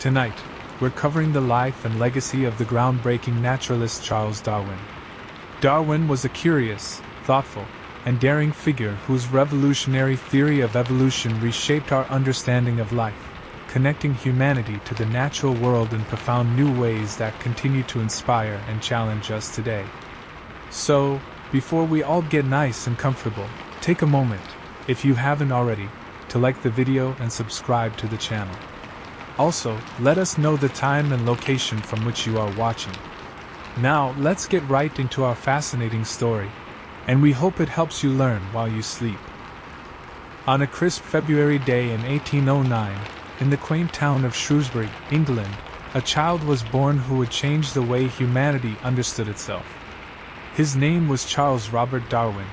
Tonight, we're covering the life and legacy of the groundbreaking naturalist Charles Darwin. Darwin was a curious, thoughtful, and daring figure whose revolutionary theory of evolution reshaped our understanding of life, connecting humanity to the natural world in profound new ways that continue to inspire and challenge us today. So, before we all get nice and comfortable, take a moment, if you haven't already, to like the video and subscribe to the channel. Also, let us know the time and location from which you are watching. Now, let's get right into our fascinating story, and we hope it helps you learn while you sleep. On a crisp February day in 1809, in the quaint town of Shrewsbury, England, a child was born who would change the way humanity understood itself. His name was Charles Robert Darwin,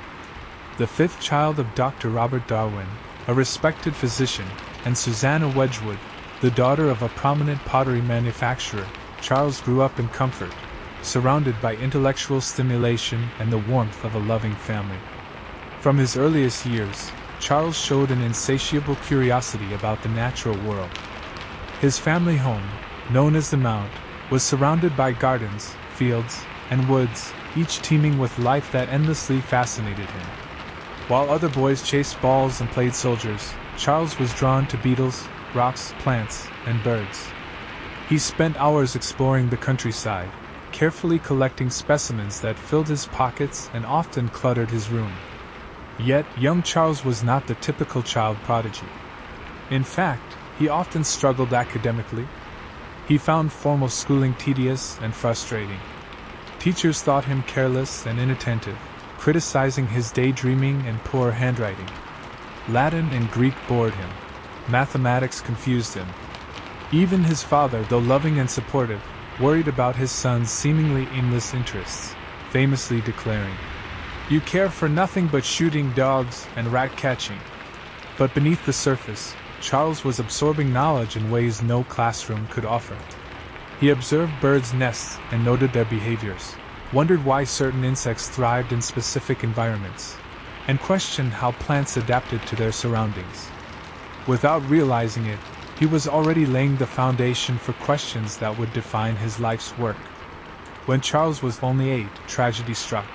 the fifth child of Dr. Robert Darwin, a respected physician, and Susanna Wedgwood, the daughter of a prominent pottery manufacturer. Charles grew up in comfort, surrounded by intellectual stimulation and the warmth of a loving family. From his earliest years, Charles showed an insatiable curiosity about the natural world. His family home, known as the Mount, was surrounded by gardens, fields, and woods, each teeming with life that endlessly fascinated him. While other boys chased balls and played soldiers, Charles was drawn to beetles, rocks, plants, and birds. He spent hours exploring the countryside, carefully collecting specimens that filled his pockets and often cluttered his room. Yet, young Charles was not the typical child prodigy. In fact, he often struggled academically. He found formal schooling tedious and frustrating. Teachers thought him careless and inattentive, criticizing his daydreaming and poor handwriting. Latin and Greek bored him. Mathematics confused him. Even his father, though loving and supportive, worried about his son's seemingly aimless interests, famously declaring, "You care for nothing but shooting dogs and rat-catching." But beneath the surface, Charles was absorbing knowledge in ways no classroom could offer. He observed birds' nests and noted their behaviors, wondered why certain insects thrived in specific environments, and questioned how plants adapted to their surroundings. Without realizing it, he was already laying the foundation for questions that would define his life's work. When Charles was only 8, tragedy struck.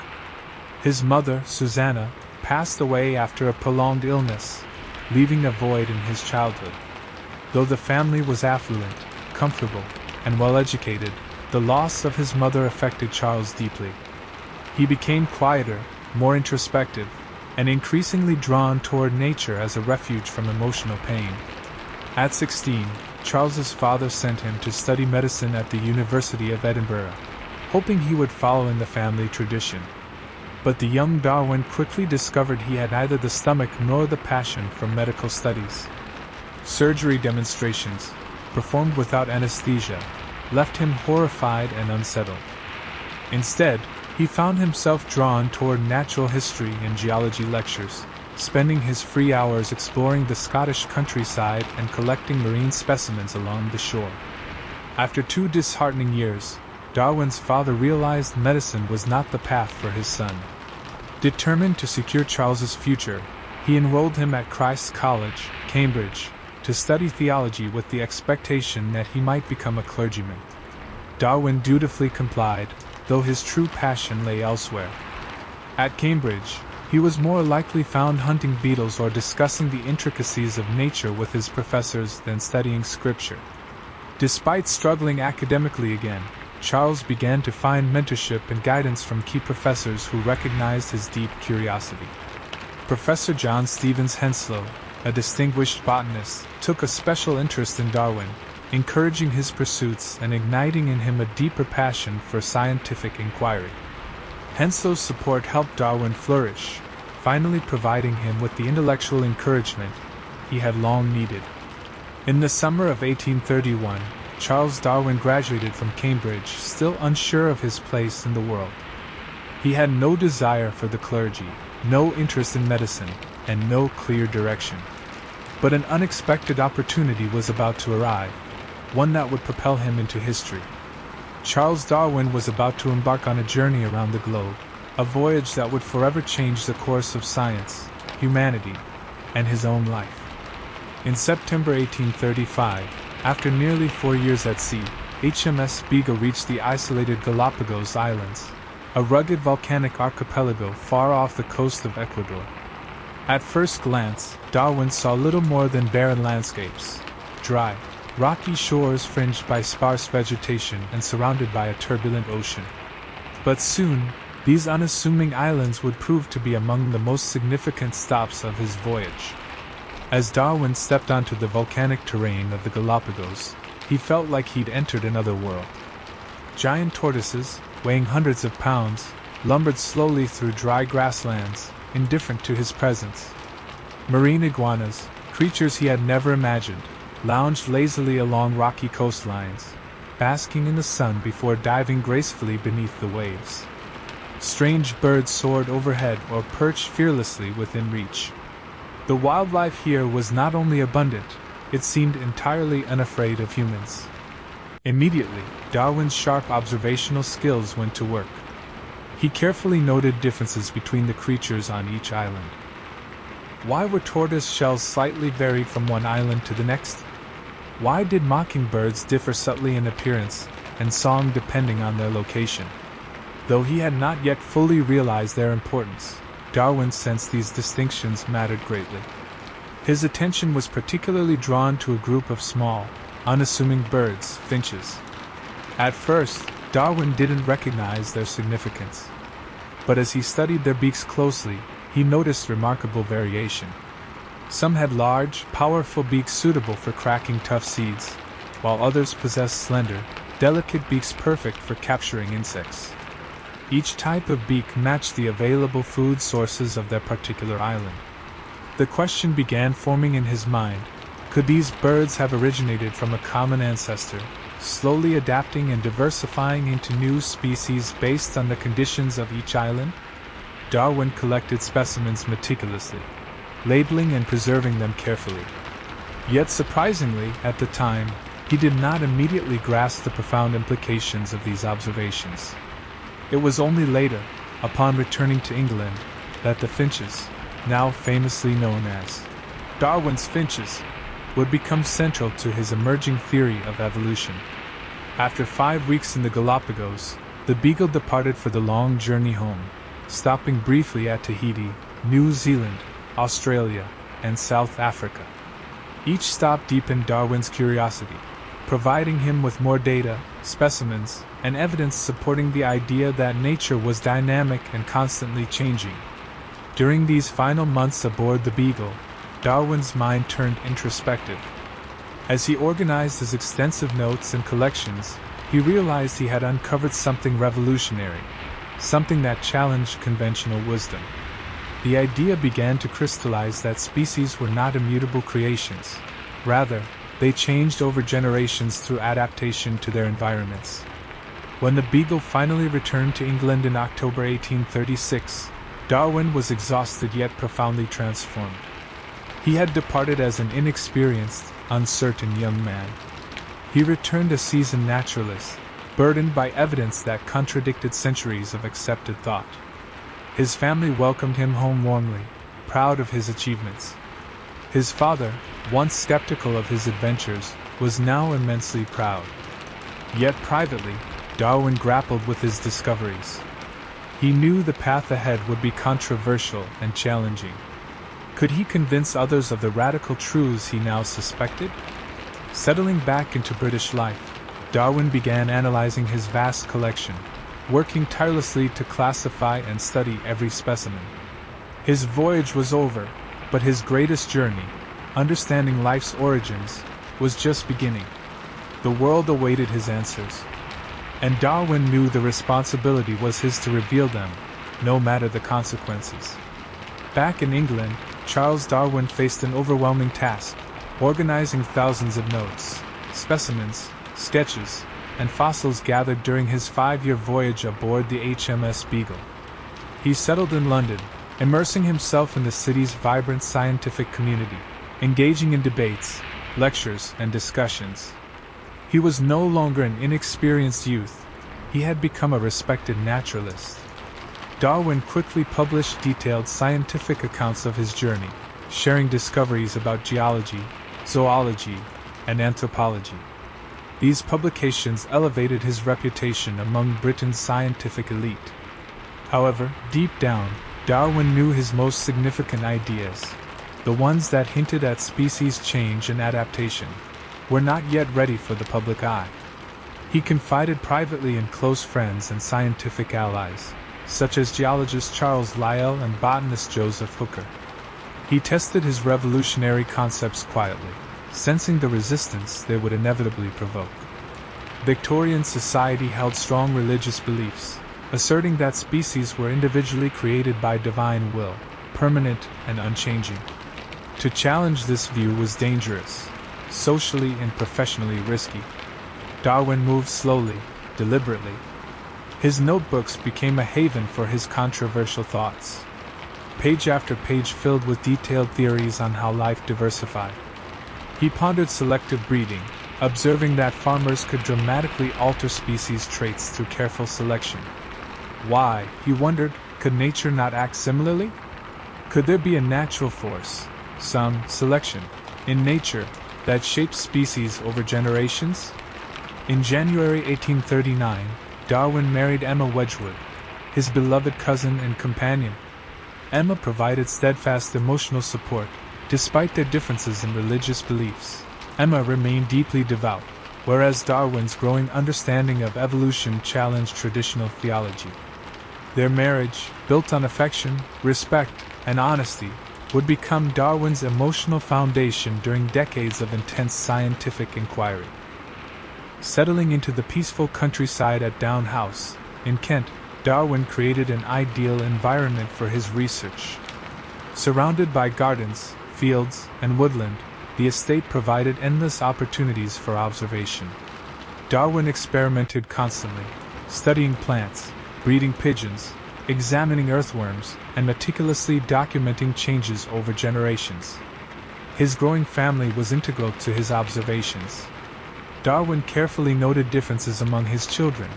His mother, Susanna, passed away after a prolonged illness, leaving a void in his childhood. Though the family was affluent, comfortable, and well-educated, the loss of his mother affected Charles deeply. He became quieter, more introspective, and increasingly drawn toward nature as a refuge from emotional pain. At 16, Charles's father sent him to study medicine at the University of Edinburgh, hoping he would follow in the family tradition. But the young Darwin quickly discovered he had neither the stomach nor the passion for medical studies. Surgery demonstrations, performed without anesthesia, left him horrified and unsettled. Instead, he found himself drawn toward natural history and geology lectures, spending his free hours exploring the Scottish countryside and collecting marine specimens along the shore. After 2 disheartening years, Darwin's father realized medicine was not the path for his son. Determined to secure Charles's future, he enrolled him at Christ's College, Cambridge, to study theology with the expectation that he might become a clergyman. Darwin dutifully complied, though his true passion lay elsewhere. At Cambridge, he was more likely found hunting beetles or discussing the intricacies of nature with his professors than studying scripture. Despite struggling academically again, Charles began to find mentorship and guidance from key professors who recognized his deep curiosity. Professor John Stevens Henslow, a distinguished botanist, took a special interest in Darwin, encouraging his pursuits and igniting in him a deeper passion for scientific inquiry. Henslow's support helped Darwin flourish, finally providing him with the intellectual encouragement he had long needed. In the summer of 1831, Charles Darwin graduated from Cambridge, still unsure of his place in the world. He had no desire for the clergy, no interest in medicine, and no clear direction. But an unexpected opportunity was about to arrive, one that would propel him into history. Charles Darwin was about to embark on a journey around the globe, a voyage that would forever change the course of science, humanity, and his own life. In September 1835, After nearly 4 years at sea, HMS Beagle reached the isolated Galapagos Islands, a rugged volcanic archipelago far off the coast of Ecuador. At first glance, Darwin saw little more than barren landscapes, dry, rocky shores fringed by sparse vegetation and surrounded by a turbulent ocean. But soon, these unassuming islands would prove to be among the most significant stops of his voyage. As Darwin stepped onto the volcanic terrain of the Galapagos, he felt like he'd entered another world. Giant tortoises, weighing hundreds of pounds, lumbered slowly through dry grasslands, indifferent to his presence. Marine iguanas, creatures he had never imagined, lounged lazily along rocky coastlines, basking in the sun before diving gracefully beneath the waves. Strange birds soared overhead or perched fearlessly within reach. The wildlife here was not only abundant, it seemed entirely unafraid of humans. Immediately, Darwin's sharp observational skills went to work. He carefully noted differences between the creatures on each island. Why were tortoise shells slightly varied from one island to the next? Why did mockingbirds differ subtly in appearance and song depending on their location? Though he had not yet fully realized their importance, Darwin sensed these distinctions mattered greatly. His attention was particularly drawn to a group of small, unassuming birds, finches. At first, Darwin didn't recognize their significance. But as he studied their beaks closely, he noticed remarkable variation. Some had large, powerful beaks suitable for cracking tough seeds, while others possessed slender, delicate beaks perfect for capturing insects. Each type of beak matched the available food sources of their particular island. The question began forming in his mind: could these birds have originated from a common ancestor, slowly adapting and diversifying into new species based on the conditions of each island? Darwin collected specimens meticulously, labeling and preserving them carefully. Yet surprisingly, at the time, he did not immediately grasp the profound implications of these observations. It was only later, upon returning to England, that the finches, now famously known as Darwin's finches, would become central to his emerging theory of evolution. After 5 weeks in the Galapagos, the Beagle departed for the long journey home, stopping briefly at Tahiti, New Zealand, Australia, and South Africa. Each stop deepened Darwin's curiosity, providing him with more data, specimens, and evidence supporting the idea that nature was dynamic and constantly changing. During these final months aboard the Beagle, Darwin's mind turned introspective. As he organized his extensive notes and collections, he realized he had uncovered something revolutionary, something that challenged conventional wisdom. The idea began to crystallize that species were not immutable creations. Rather, they changed over generations through adaptation to their environments. When the Beagle finally returned to England in October 1836, Darwin was exhausted yet profoundly transformed. He had departed as an inexperienced, uncertain young man. He returned a seasoned naturalist, burdened by evidence that contradicted centuries of accepted thought. His family welcomed him home warmly, proud of his achievements. His father, once skeptical of his adventures, was now immensely proud. Yet privately, Darwin grappled with his discoveries. He knew the path ahead would be controversial and challenging. Could he convince others of the radical truths he now suspected? Settling back into British life, Darwin began analyzing his vast collection, working tirelessly to classify and study every specimen. His voyage was over, but his greatest journey, understanding life's origins, was just beginning. The world awaited his answers, and Darwin knew the responsibility was his to reveal them, no matter the consequences. Back in England, Charles Darwin faced an overwhelming task, organizing thousands of notes, specimens, sketches, and fossils gathered during his 5-year voyage aboard the HMS Beagle. He settled in London, immersing himself in the city's vibrant scientific community, engaging in debates, lectures, and discussions. He was no longer an inexperienced youth, he had become a respected naturalist. Darwin quickly published detailed scientific accounts of his journey, sharing discoveries about geology, zoology, and anthropology. These publications elevated his reputation among Britain's scientific elite. However, deep down, Darwin knew his most significant ideas, the ones that hinted at species change and adaptation, were not yet ready for the public eye. He confided privately in close friends and scientific allies, such as geologist Charles Lyell and botanist Joseph Hooker. He tested his revolutionary concepts quietly, sensing the resistance they would inevitably provoke. Victorian society held strong religious beliefs, asserting that species were individually created by divine will, permanent and unchanging. To challenge this view was dangerous, socially and professionally risky. Darwin moved slowly, deliberately. His notebooks became a haven for his controversial thoughts, page after page filled with detailed theories on how life diversified. He pondered selective breeding, observing that farmers could dramatically alter species traits through careful selection. Why, he wondered, could nature not act similarly? Could there be a natural force, some selection, in nature that shapes species over generations? In January 1839, Darwin married Emma Wedgwood, his beloved cousin and companion. Emma provided steadfast emotional support, despite their differences in religious beliefs. Emma remained deeply devout, whereas Darwin's growing understanding of evolution challenged traditional theology. Their marriage, built on affection, respect, and honesty, would become Darwin's emotional foundation during decades of intense scientific inquiry. Settling into the peaceful countryside at Down House, in Kent, Darwin created an ideal environment for his research. Surrounded by gardens, fields, and woodland, the estate provided endless opportunities for observation. Darwin experimented constantly, studying plants, breeding pigeons, examining earthworms, and meticulously documenting changes over generations. His growing family was integral to his observations. Darwin carefully noted differences among his children,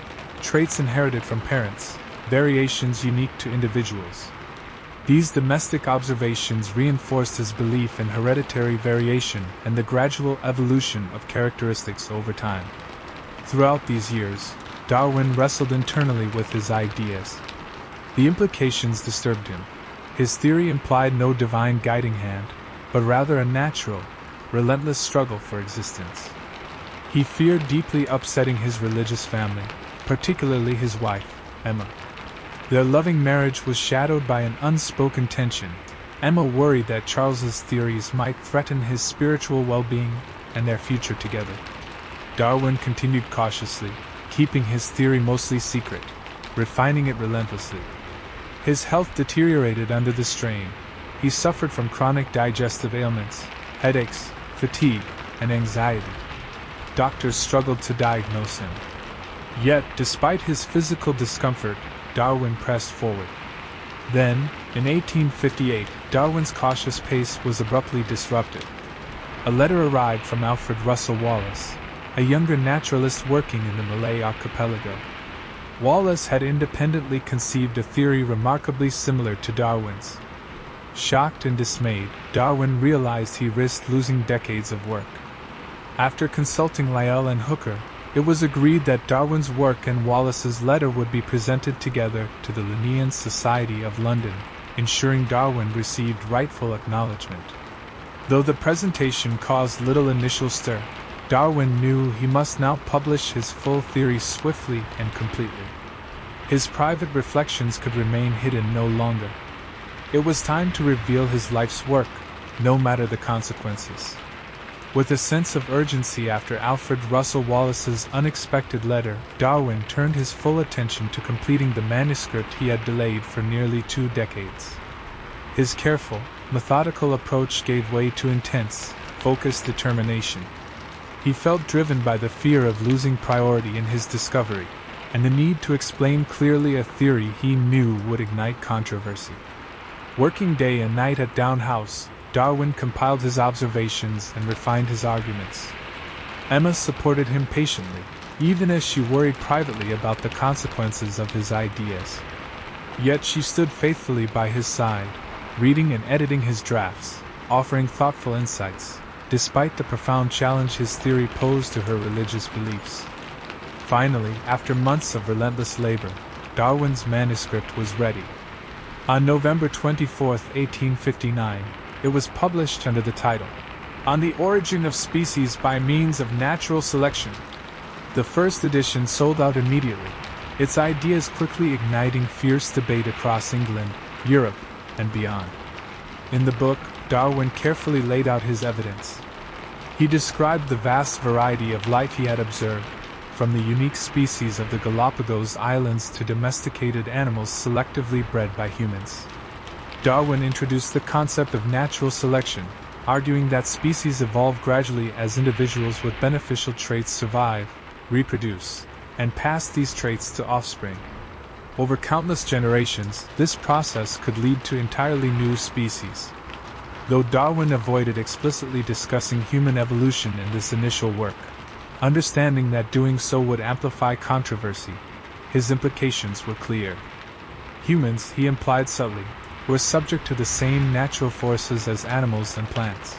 traits inherited from parents, variations unique to individuals. These domestic observations reinforced his belief in hereditary variation and the gradual evolution of characteristics over time. Throughout these years, Darwin wrestled internally with his ideas. The implications disturbed him. His theory implied no divine guiding hand, but rather a natural, relentless struggle for existence. He feared deeply upsetting his religious family, particularly his wife, Emma. Their loving marriage was shadowed by an unspoken tension. Emma worried that Charles's theories might threaten his spiritual well-being and their future together. Darwin continued cautiously, keeping his theory mostly secret, refining it relentlessly. His health deteriorated under the strain. He suffered from chronic digestive ailments, headaches, fatigue, and anxiety. Doctors struggled to diagnose him. Yet, despite his physical discomfort, Darwin pressed forward. Then, in 1858, Darwin's cautious pace was abruptly disrupted. A letter arrived from Alfred Russel Wallace, a younger naturalist working in the Malay archipelago. Wallace had independently conceived a theory remarkably similar to Darwin's. Shocked and dismayed, Darwin realized he risked losing decades of work. After consulting Lyell and Hooker, it was agreed that Darwin's work and Wallace's letter would be presented together to the Linnean Society of London, ensuring Darwin received rightful acknowledgement. Though the presentation caused little initial stir, Darwin knew he must now publish his full theory swiftly and completely. His private reflections could remain hidden no longer. It was time to reveal his life's work, no matter the consequences. With a sense of urgency after Alfred Russel Wallace's unexpected letter, Darwin turned his full attention to completing the manuscript he had delayed for nearly 2 decades. His careful, methodical approach gave way to intense, focused determination. He felt driven by the fear of losing priority in his discovery, and the need to explain clearly a theory he knew would ignite controversy. Working day and night at Down House, Darwin compiled his observations and refined his arguments. Emma supported him patiently, even as she worried privately about the consequences of his ideas. Yet she stood faithfully by his side, reading and editing his drafts, offering thoughtful insights. despite the profound challenge his theory posed to her religious beliefs. Finally, after months of relentless labor, Darwin's manuscript was ready. On November 24, 1859, it was published under the title, On the Origin of Species by Means of Natural Selection. The first edition sold out immediately, its ideas quickly igniting fierce debate across England, Europe, and beyond. In the book, Darwin carefully laid out his evidence. He described the vast variety of life he had observed, from the unique species of the Galapagos Islands to domesticated animals selectively bred by humans. Darwin introduced the concept of natural selection, arguing that species evolve gradually as individuals with beneficial traits survive, reproduce, and pass these traits to offspring. Over countless generations, this process could lead to entirely new species. Though Darwin avoided explicitly discussing human evolution in this initial work, understanding that doing so would amplify controversy, his implications were clear. Humans, he implied subtly, were subject to the same natural forces as animals and plants.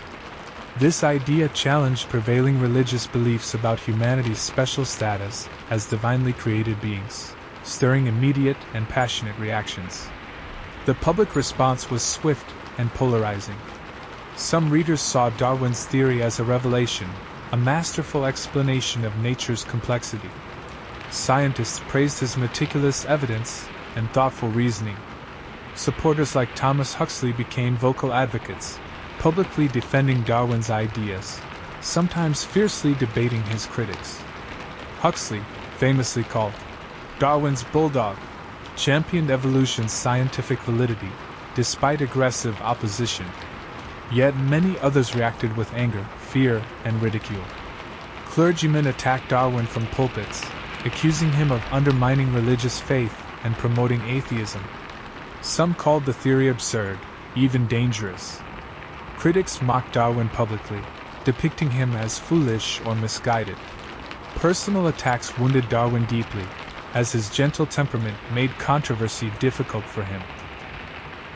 This idea challenged prevailing religious beliefs about humanity's special status as divinely created beings, stirring immediate and passionate reactions. The public response was swift and polarizing. Some readers saw Darwin's theory as a revelation, a masterful explanation of nature's complexity. Scientists praised his meticulous evidence and thoughtful reasoning. Supporters like Thomas Huxley became vocal advocates, publicly defending Darwin's ideas, sometimes fiercely debating his critics. Huxley, famously called Darwin's bulldog, championed evolution's scientific validity, despite aggressive opposition. Yet many others reacted with anger, fear, and ridicule. Clergymen attacked Darwin from pulpits, accusing him of undermining religious faith and promoting atheism. Some called the theory absurd, even dangerous. Critics mocked Darwin publicly, depicting him as foolish or misguided. Personal attacks wounded Darwin deeply, as his gentle temperament made controversy difficult for him.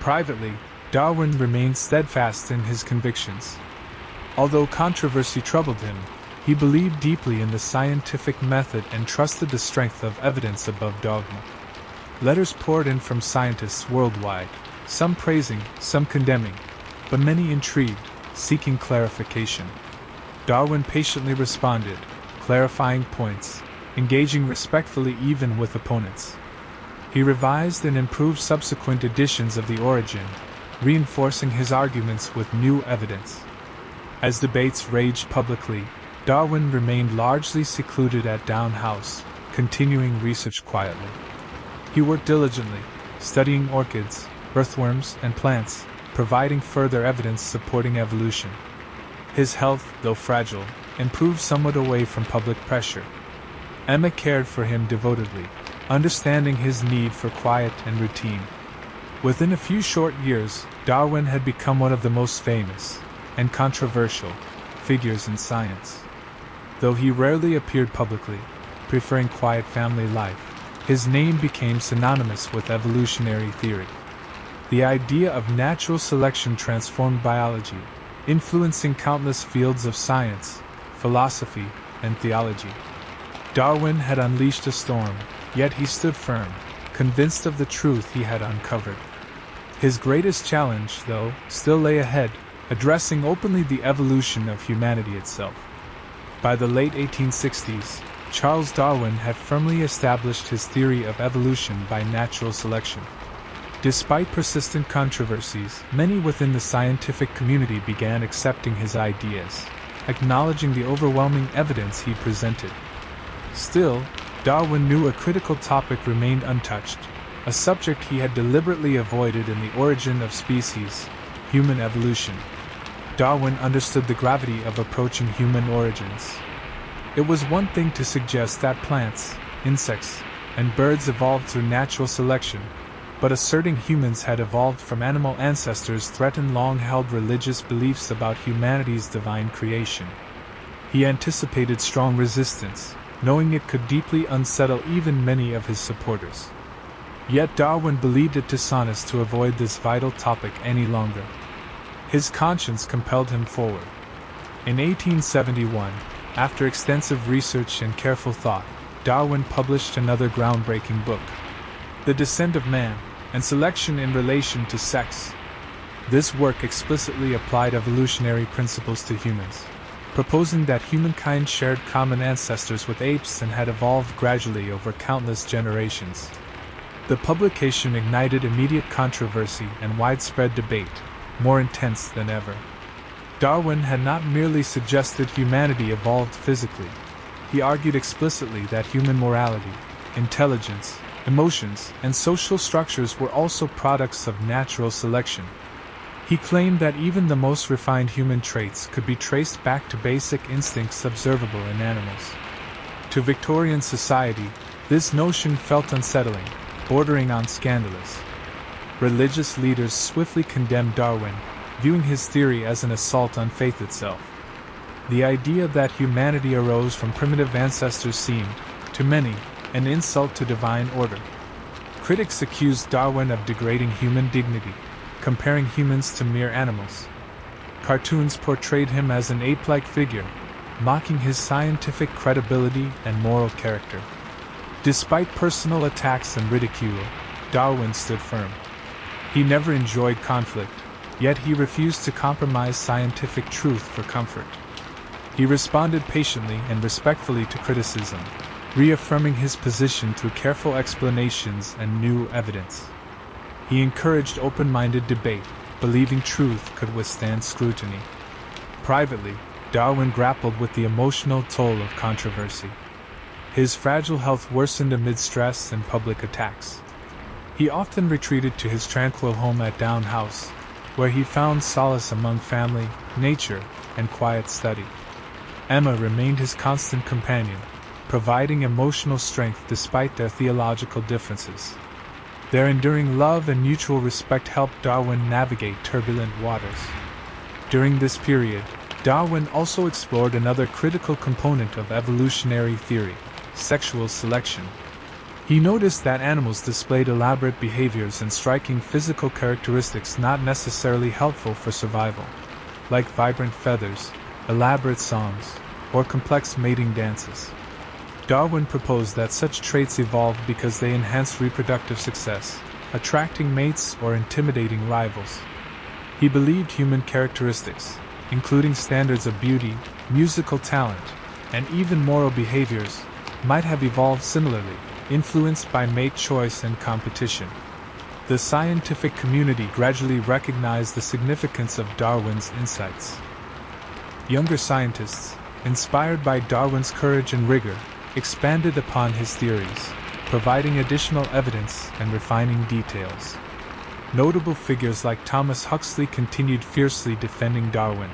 Privately, Darwin remained steadfast in his convictions. Although controversy troubled him, he believed deeply in the scientific method and trusted the strength of evidence above dogma. Letters poured in from scientists worldwide, some praising, some condemning, but many intrigued, seeking clarification. Darwin patiently responded, clarifying points, engaging respectfully even with opponents. He revised and improved subsequent editions of The Origin, reinforcing his arguments with new evidence. As debates raged publicly, Darwin remained largely secluded at Down House, continuing research quietly. He worked diligently, studying orchids, earthworms, and plants, providing further evidence supporting evolution. His health, though fragile, improved somewhat away from public pressure. Emma cared for him devotedly, understanding his need for quiet and routine. Within a few short years, Darwin had become one of the most famous and controversial figures in science. Though he rarely appeared publicly, preferring quiet family life, his name became synonymous with evolutionary theory. The idea of natural selection transformed biology, influencing countless fields of science, philosophy, and theology. Darwin had unleashed a storm, yet he stood firm, convinced of the truth he had uncovered. His greatest challenge, though, still lay ahead, addressing openly the evolution of humanity itself. By the late 1860s, Charles Darwin had firmly established his theory of evolution by natural selection. Despite persistent controversies, many within the scientific community began accepting his ideas, acknowledging the overwhelming evidence he presented. Still, Darwin knew a critical topic remained untouched, a subject he had deliberately avoided in The Origin of Species, human evolution. Darwin understood the gravity of approaching human origins. It was one thing to suggest that plants, insects, and birds evolved through natural selection, but asserting humans had evolved from animal ancestors threatened long-held religious beliefs about humanity's divine creation. He anticipated strong resistance, knowing it could deeply unsettle even many of his supporters. Yet Darwin believed it dishonest to avoid this vital topic any longer. His conscience compelled him forward. In 1871, after extensive research and careful thought, Darwin published another groundbreaking book, The Descent of Man, and Selection in Relation to Sex. This work explicitly applied evolutionary principles to humans, proposing that humankind shared common ancestors with apes and had evolved gradually over countless generations. The publication ignited immediate controversy and widespread debate, more intense than ever. Darwin had not merely suggested humanity evolved physically. He argued explicitly that human morality, intelligence, emotions, and social structures were also products of natural selection. He claimed that even the most refined human traits could be traced back to basic instincts observable in animals. To Victorian society, this notion felt unsettling, bordering on scandalous. Religious leaders swiftly condemned Darwin, viewing his theory as an assault on faith itself. The idea that humanity arose from primitive ancestors seemed, to many, an insult to divine order. Critics accused Darwin of degrading human dignity, comparing humans to mere animals. Cartoons portrayed him as an ape-like figure, mocking his scientific credibility and moral character. Despite personal attacks and ridicule, Darwin stood firm. He never enjoyed conflict, yet he refused to compromise scientific truth for comfort. He responded patiently and respectfully to criticism, reaffirming his position through careful explanations and new evidence. He encouraged open-minded debate, believing truth could withstand scrutiny. Privately, Darwin grappled with the emotional toll of controversy. His fragile health worsened amid stress and public attacks. He often retreated to his tranquil home at Down House, where he found solace among family, nature, and quiet study. Emma remained his constant companion, providing emotional strength despite their theological differences. Their enduring love and mutual respect helped Darwin navigate turbulent waters. During this period, Darwin also explored another critical component of evolutionary theory, sexual selection. He noticed that animals displayed elaborate behaviors and striking physical characteristics not necessarily helpful for survival, like vibrant feathers, elaborate songs, or complex mating dances. Darwin proposed that such traits evolved because they enhanced reproductive success, attracting mates or intimidating rivals. He believed human characteristics, including standards of beauty, musical talent, and even moral behaviors, might have evolved similarly, influenced by mate choice and competition. The scientific community gradually recognized the significance of Darwin's insights. Younger scientists, inspired by Darwin's courage and rigor, expanded upon his theories, providing additional evidence and refining details. Notable figures like Thomas Huxley continued fiercely defending Darwin,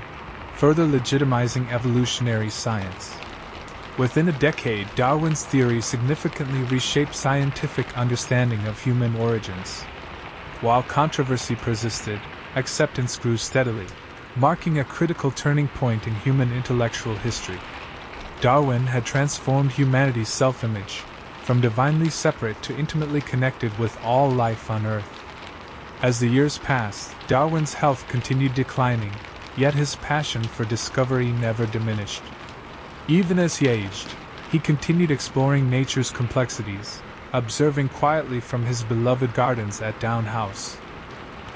further legitimizing evolutionary science. Within a decade, Darwin's theory significantly reshaped scientific understanding of human origins. While controversy persisted, acceptance grew steadily, marking a critical turning point in human intellectual history. Darwin had transformed humanity's self-image, from divinely separate to intimately connected with all life on Earth. As the years passed, Darwin's health continued declining, yet his passion for discovery never diminished. Even as he aged, he continued exploring nature's complexities, observing quietly from his beloved gardens at Down House.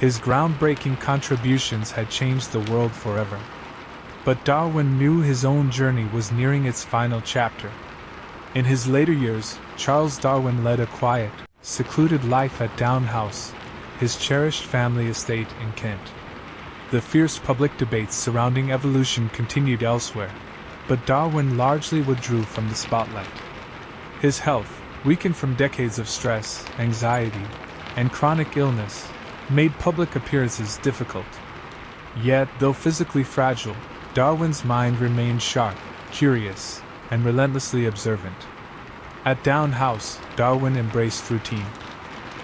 His groundbreaking contributions had changed the world forever. But Darwin knew his own journey was nearing its final chapter. In his later years, Charles Darwin led a quiet, secluded life at Down House, his cherished family estate in Kent. The fierce public debates surrounding evolution continued elsewhere, but Darwin largely withdrew from the spotlight. His health, weakened from decades of stress, anxiety, and chronic illness, made public appearances difficult. Yet, though physically fragile, Darwin's mind remained sharp, curious, and relentlessly observant. At Down House, Darwin embraced routine.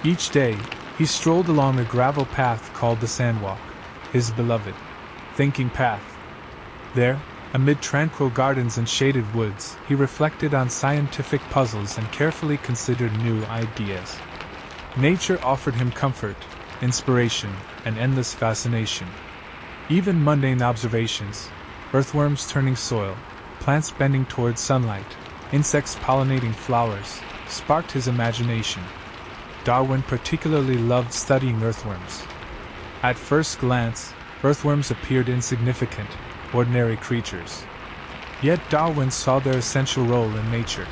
Each day, he strolled along a gravel path called the Sandwalk, his beloved thinking path. There, amid tranquil gardens and shaded woods, he reflected on scientific puzzles and carefully considered new ideas. Nature offered him comfort, inspiration, and endless fascination. Even mundane observations, earthworms turning soil, plants bending towards sunlight, insects pollinating flowers, sparked his imagination. Darwin particularly loved studying earthworms. At first glance, earthworms appeared insignificant, ordinary creatures. Yet Darwin saw their essential role in nature.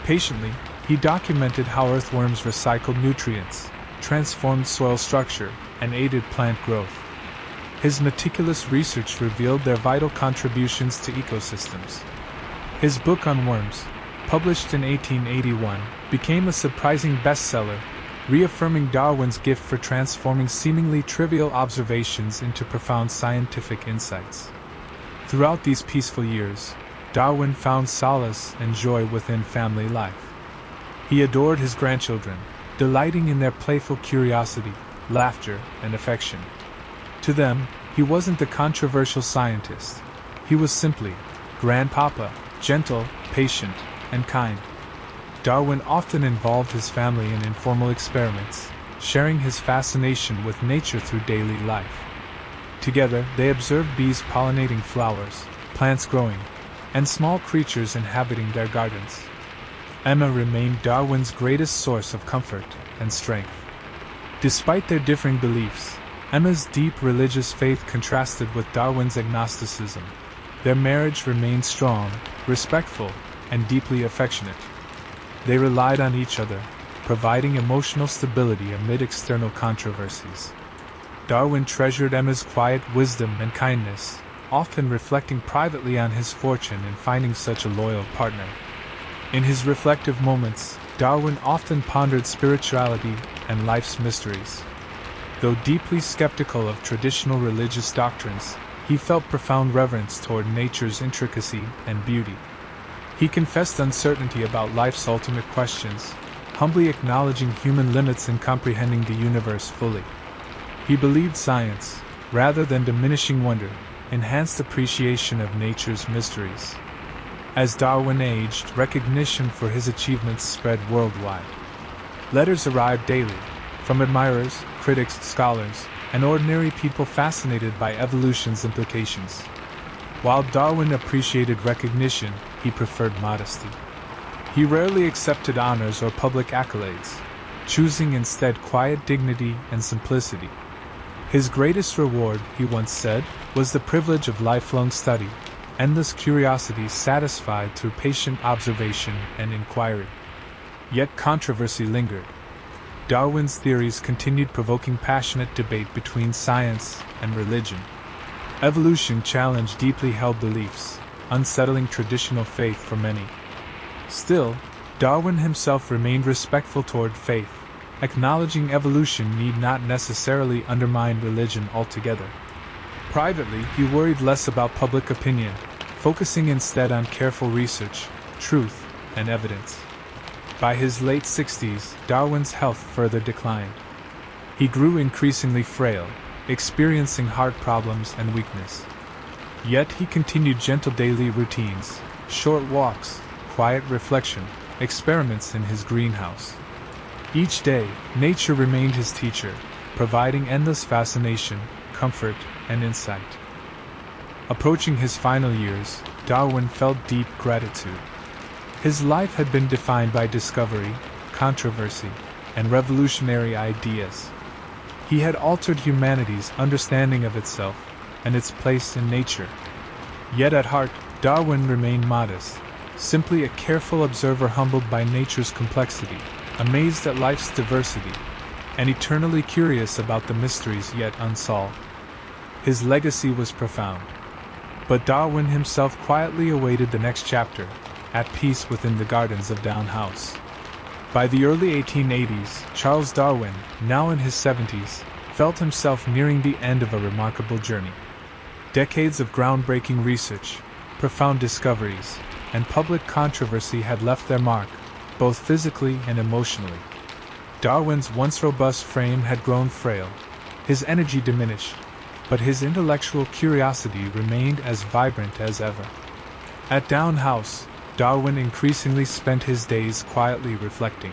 Patiently, he documented how earthworms recycled nutrients, transformed soil structure, and aided plant growth. His meticulous research revealed their vital contributions to ecosystems. His book on worms, published in 1881, became a surprising bestseller, reaffirming Darwin's gift for transforming seemingly trivial observations into profound scientific insights. Throughout these peaceful years, Darwin found solace and joy within family life. He adored his grandchildren, delighting in their playful curiosity, laughter, and affection. To them, he wasn't the controversial scientist. He was simply Grandpapa, gentle, patient, and kind. Darwin often involved his family in informal experiments, sharing his fascination with nature through daily life. Together, they observed bees pollinating flowers, plants growing, and small creatures inhabiting their gardens. Emma remained Darwin's greatest source of comfort and strength. Despite their differing beliefs, Emma's deep religious faith contrasted with Darwin's agnosticism. Their marriage remained strong, respectful, and deeply affectionate. They relied on each other, providing emotional stability amid external controversies. Darwin treasured Emma's quiet wisdom and kindness, often reflecting privately on his fortune in finding such a loyal partner. In his reflective moments, Darwin often pondered spirituality and life's mysteries. Though deeply skeptical of traditional religious doctrines, he felt profound reverence toward nature's intricacy and beauty. He confessed uncertainty about life's ultimate questions, humbly acknowledging human limits in comprehending the universe fully. He believed science, rather than diminishing wonder, enhanced appreciation of nature's mysteries. As Darwin aged, recognition for his achievements spread worldwide. Letters arrived daily, from admirers, critics, scholars, and ordinary people fascinated by evolution's implications. While Darwin appreciated recognition, he preferred modesty. He rarely accepted honors or public accolades, choosing instead quiet dignity and simplicity. His greatest reward, he once said, was the privilege of lifelong study, endless curiosity satisfied through patient observation and inquiry. Yet controversy lingered. Darwin's theories continued provoking passionate debate between science and religion. Evolution challenged deeply held beliefs, unsettling traditional faith for many. Still, Darwin himself remained respectful toward faith, acknowledging evolution need not necessarily undermine religion altogether. Privately, he worried less about public opinion, focusing instead on careful research, truth, and evidence. By his late 60s, Darwin's health further declined. He grew increasingly frail, experiencing heart problems and weakness. Yet he continued gentle daily routines, short walks, quiet reflection, experiments in his greenhouse. Each day, nature remained his teacher, providing endless fascination, comfort, and insight. Approaching his final years, Darwin felt deep gratitude. His life had been defined by discovery, controversy, and revolutionary ideas. He had altered humanity's understanding of itself and its place in nature. Yet at heart, Darwin remained modest, simply a careful observer humbled by nature's complexity, amazed at life's diversity, and eternally curious about the mysteries yet unsolved. His legacy was profound. But Darwin himself quietly awaited the next chapter, at peace within the gardens of Down House. By the early 1880s, Charles Darwin, now in his 70s, felt himself nearing the end of a remarkable journey. Decades of groundbreaking research, profound discoveries, and public controversy had left their mark, both physically and emotionally. Darwin's once robust frame had grown frail, his energy diminished, but his intellectual curiosity remained as vibrant as ever. At Down House, Darwin increasingly spent his days quietly reflecting.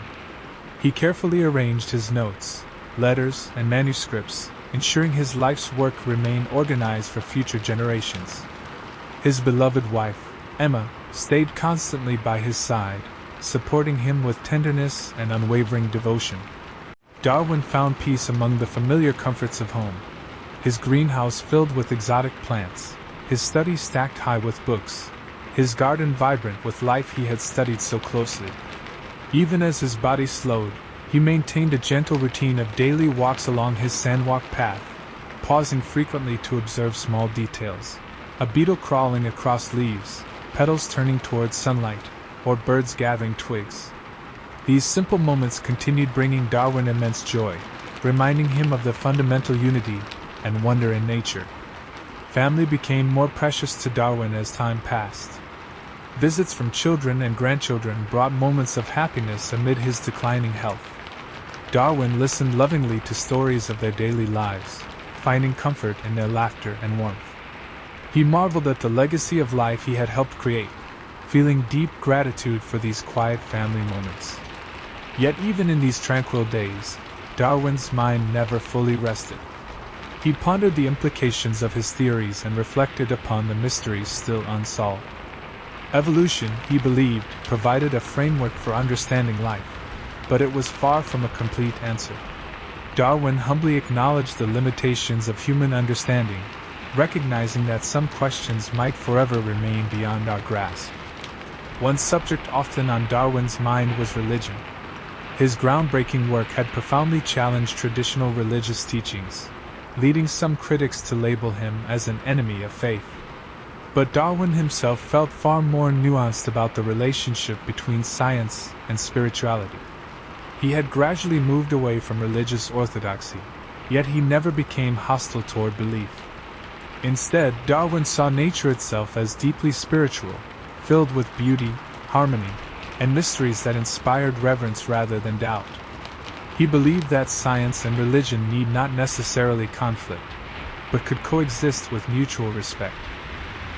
He carefully arranged his notes, letters, and manuscripts, ensuring his life's work remained organized for future generations. His beloved wife, Emma, stayed constantly by his side, supporting him with tenderness and unwavering devotion. Darwin found peace among the familiar comforts of home. His greenhouse filled with exotic plants, his study stacked high with books, his garden vibrant with life he had studied so closely. Even as his body slowed, he maintained a gentle routine of daily walks along his sandwalk path, pausing frequently to observe small details. A beetle crawling across leaves, petals turning towards sunlight, or birds gathering twigs. These simple moments continued bringing Darwin immense joy, reminding him of the fundamental unity and wonder in nature. Family became more precious to Darwin as time passed. Visits from children and grandchildren brought moments of happiness amid his declining health. Darwin listened lovingly to stories of their daily lives, finding comfort in their laughter and warmth. He marveled at the legacy of life he had helped create, feeling deep gratitude for these quiet family moments. Yet even in these tranquil days, Darwin's mind never fully rested. He pondered the implications of his theories and reflected upon the mysteries still unsolved. Evolution, he believed, provided a framework for understanding life, but it was far from a complete answer. Darwin humbly acknowledged the limitations of human understanding, recognizing that some questions might forever remain beyond our grasp. One subject often on Darwin's mind was religion. His groundbreaking work had profoundly challenged traditional religious teachings, leading some critics to label him as an enemy of faith. But Darwin himself felt far more nuanced about the relationship between science and spirituality. He had gradually moved away from religious orthodoxy, yet he never became hostile toward belief. Instead, Darwin saw nature itself as deeply spiritual, filled with beauty, harmony, and mysteries that inspired reverence rather than doubt. He believed that science and religion need not necessarily conflict, but could coexist with mutual respect.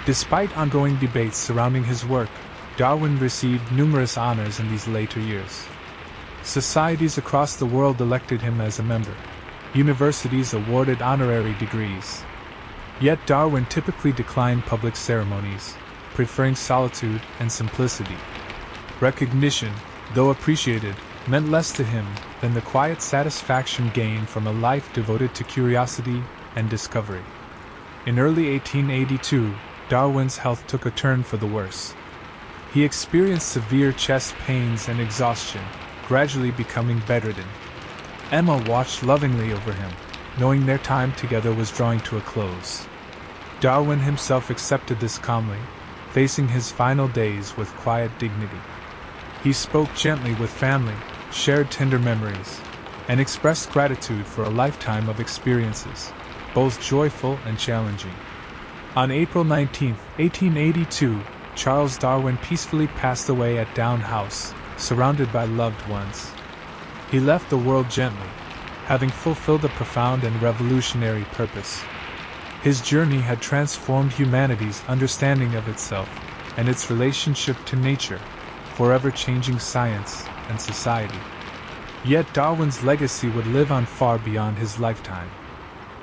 Despite ongoing debates surrounding his work, Darwin received numerous honors in these later years. Societies across the world elected him as a member. Universities awarded honorary degrees. Yet Darwin typically declined public ceremonies, preferring solitude and simplicity. Recognition, though appreciated, meant less to him than the quiet satisfaction gained from a life devoted to curiosity and discovery. In early 1882, Darwin's health took a turn for the worse. He experienced severe chest pains and exhaustion, gradually becoming bedridden. Emma watched lovingly over him, knowing their time together was drawing to a close. Darwin himself accepted this calmly, facing his final days with quiet dignity. He spoke gently with family, shared tender memories, and expressed gratitude for a lifetime of experiences, both joyful and challenging. On April 19, 1882, Charles Darwin peacefully passed away at Down House, surrounded by loved ones. He left the world gently, having fulfilled a profound and revolutionary purpose. His journey had transformed humanity's understanding of itself and its relationship to nature, forever changing science and society. Yet Darwin's legacy would live on far beyond his lifetime.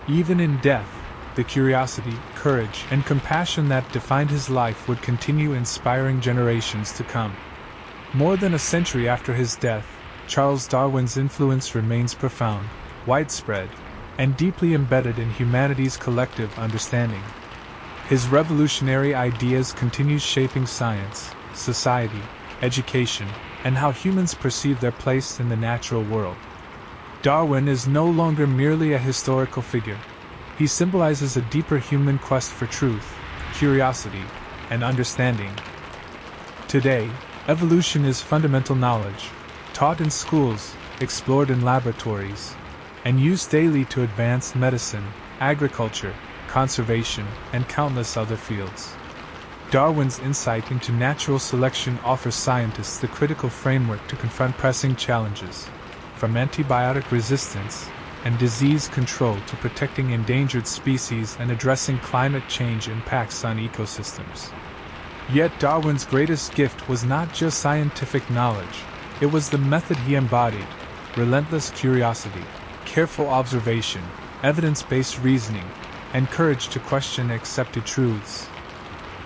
Even in death, the curiosity, courage, and compassion that defined his life would continue inspiring generations to come. More than a century after his death, Charles Darwin's influence remains profound, widespread, and deeply embedded in humanity's collective understanding. His revolutionary ideas continue shaping science, society, education, and how humans perceive their place in the natural world. Darwin is no longer merely a historical figure. He symbolizes a deeper human quest for truth, curiosity, and understanding. Today, evolution is fundamental knowledge, taught in schools, explored in laboratories, and used daily to advance medicine, agriculture, conservation, and countless other fields. Darwin's insight into natural selection offers scientists the critical framework to confront pressing challenges, from antibiotic resistance and disease control to protecting endangered species and addressing climate change impacts on ecosystems. Yet Darwin's greatest gift was not just scientific knowledge, it was the method he embodied: relentless curiosity, careful observation, evidence-based reasoning, and courage to question accepted truths.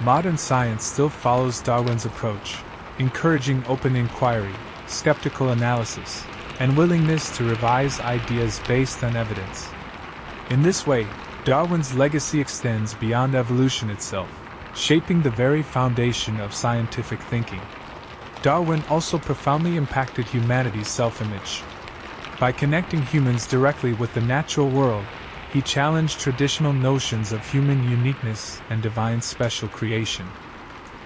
Modern science still follows Darwin's approach, encouraging open inquiry, skeptical analysis, and willingness to revise ideas based on evidence. In this way, Darwin's legacy extends beyond evolution itself, shaping the very foundation of scientific thinking. Darwin also profoundly impacted humanity's self-image. By connecting humans directly with the natural world, he challenged traditional notions of human uniqueness and divine special creation.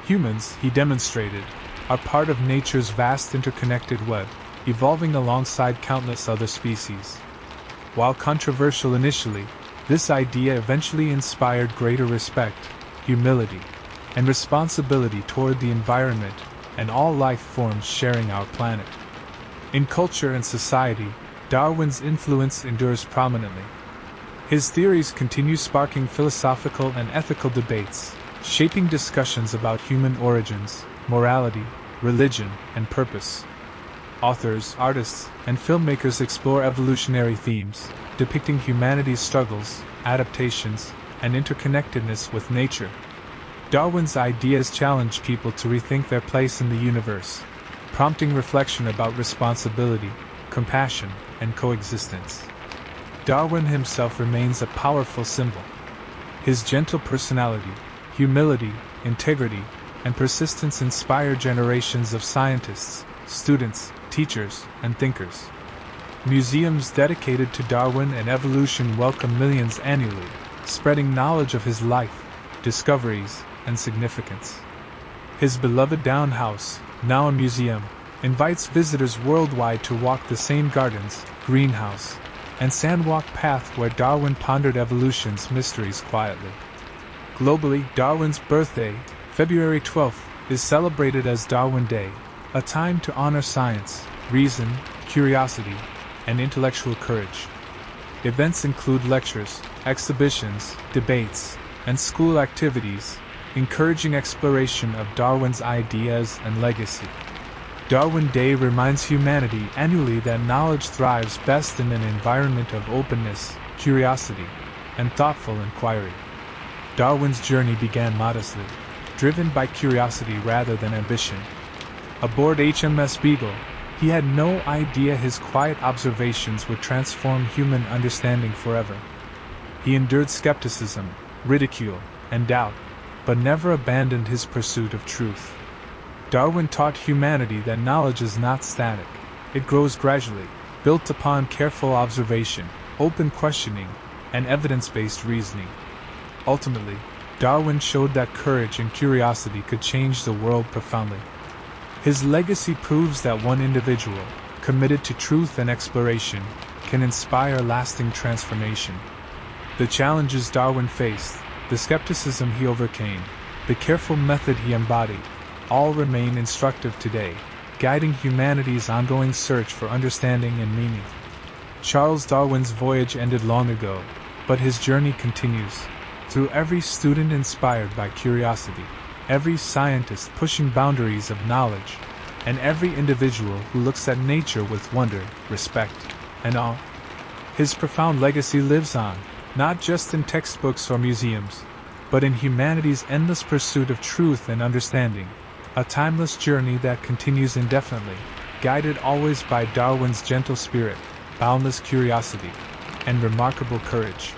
Humans, he demonstrated, are part of nature's vast interconnected web, evolving alongside countless other species. While controversial initially, this idea eventually inspired greater respect, humility, and responsibility toward the environment and all life forms sharing our planet. In culture and society, Darwin's influence endures prominently. His theories continue sparking philosophical and ethical debates, shaping discussions about human origins, morality, religion, and purpose. Authors, artists, and filmmakers explore evolutionary themes, depicting humanity's struggles, adaptations, and interconnectedness with nature. Darwin's ideas challenge people to rethink their place in the universe, prompting reflection about responsibility, compassion, and coexistence. Darwin himself remains a powerful symbol. His gentle personality, humility, integrity, and persistence inspire generations of scientists, students, teachers, and thinkers. Museums dedicated to Darwin and evolution welcome millions annually, spreading knowledge of his life, discoveries, and significance. His beloved Down House, now a museum, invites visitors worldwide to walk the same gardens, greenhouse, and sandwalk path where Darwin pondered evolution's mysteries quietly. Globally, Darwin's birthday, February 12th, is celebrated as Darwin Day, a time to honor science, reason, curiosity, and intellectual courage. Events include lectures, exhibitions, debates, and school activities, encouraging exploration of Darwin's ideas and legacy. Darwin Day reminds humanity annually that knowledge thrives best in an environment of openness, curiosity, and thoughtful inquiry. Darwin's journey began modestly, driven by curiosity rather than ambition. Aboard HMS Beagle, he had no idea his quiet observations would transform human understanding forever. He endured skepticism, ridicule, and doubt, but never abandoned his pursuit of truth. Darwin taught humanity that knowledge is not static. It grows gradually, built upon careful observation, open questioning, and evidence-based reasoning. Ultimately, Darwin showed that courage and curiosity could change the world profoundly. His legacy proves that one individual, committed to truth and exploration, can inspire lasting transformation. The challenges Darwin faced, the skepticism he overcame, the careful method he embodied, all remain instructive today, guiding humanity's ongoing search for understanding and meaning. Charles Darwin's voyage ended long ago, but his journey continues, through every student inspired by curiosity, every scientist pushing boundaries of knowledge, and every individual who looks at nature with wonder, respect, and awe. His profound legacy lives on, not just in textbooks or museums, but in humanity's endless pursuit of truth and understanding, a timeless journey that continues indefinitely, guided always by Darwin's gentle spirit, boundless curiosity, and remarkable courage.